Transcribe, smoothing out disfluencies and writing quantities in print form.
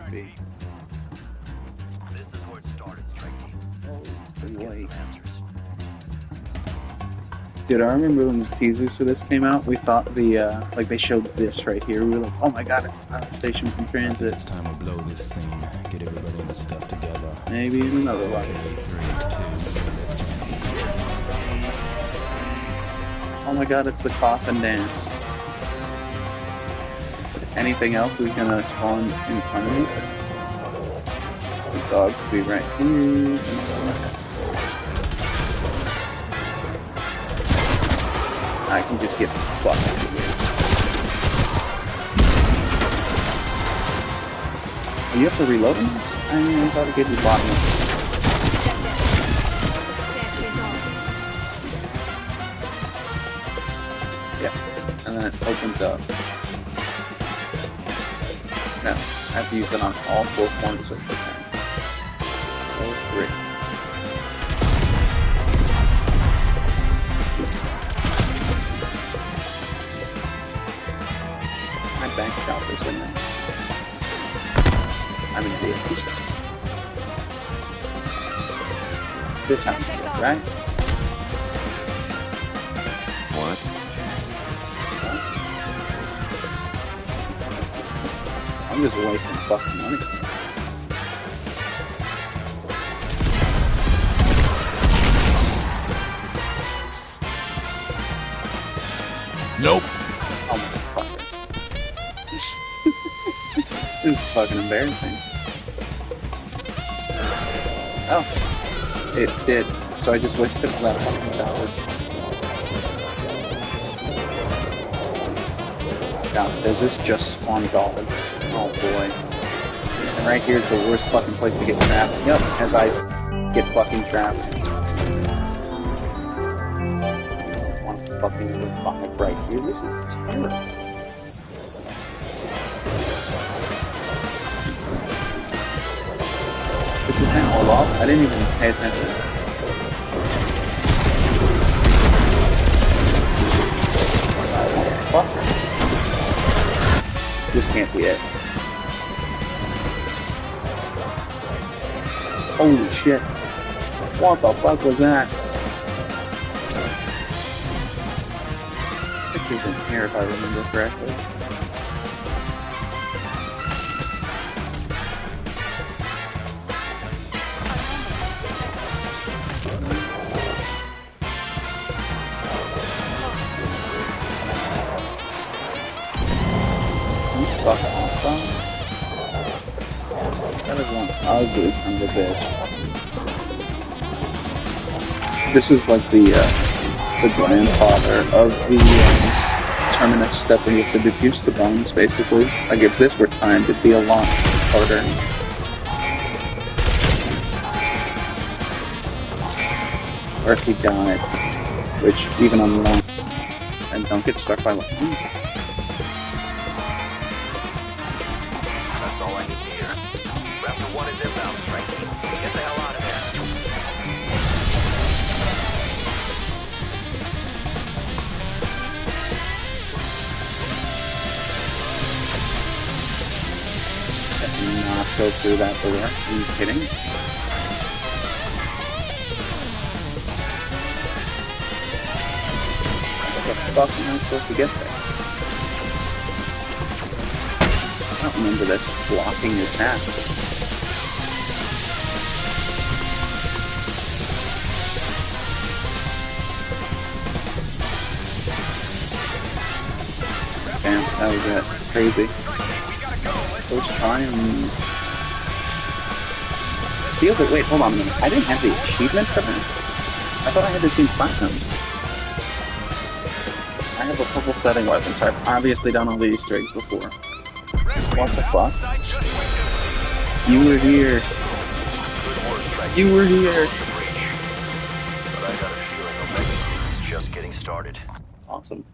might be. This is where it started, Strike Team. Oh, boy. Get some answers. Dude, I remember when the teasers for this came out, we thought like they showed this right here. We were like, oh my god, it's Power Station from Transit. It's time to blow this scene. Get everybody in the stuff together. Maybe in another life. 3, 2, let's jam. Oh my god, it's the coffin dance. Anything else is gonna spawn in front of me. The dogs will be right here. I can just get fucked. Oh, you have to reload them? I thought it gave you bottomless. Yeah, and then it opens up. No, I have to use it on all 4 corners of the thing. All 3. My bank account is in there. I'm in the This sounds good, right? What? I'm just wasting fucking money. Nope. Oh my fucker. This is fucking embarrassing. Oh. It did. So I just wasted all that fucking salvage. God, does this just spawn dogs? Oh boy. And right here is the worst fucking place to get trapped. Yep, as I get fucking trapped. One fucking revive right here. This is terrible. This is now all off. I didn't even pay attention. Fuck. This can't be it. Holy shit. What the fuck was that? I think he's in here if I remember correctly. Fuck off, bro. That is one ugly son of a bitch. This is like the grandfather of the terminus step where you have to diffuse the bones, basically. Like if this were timed, it'd be a lot harder. Or if he died, which even on the long, and don't get struck by lightning. That's all I need to hear. Raptor 1 is inbound, Strike Team. Get the hell out of there. Not go through that door. Are you kidding? How the fuck am I supposed to get there? I don't remember this blocking your path. Damn, that was it. Crazy. Let's try and seal it. Wait, hold on a minute. I didn't have the achievement for that. I thought I had this being platinum. I have a purple setting weapon, so I've obviously done all the Easter eggs before. What the fuck? You were here. You were here. But I got a feeling Omega's just getting started. Awesome.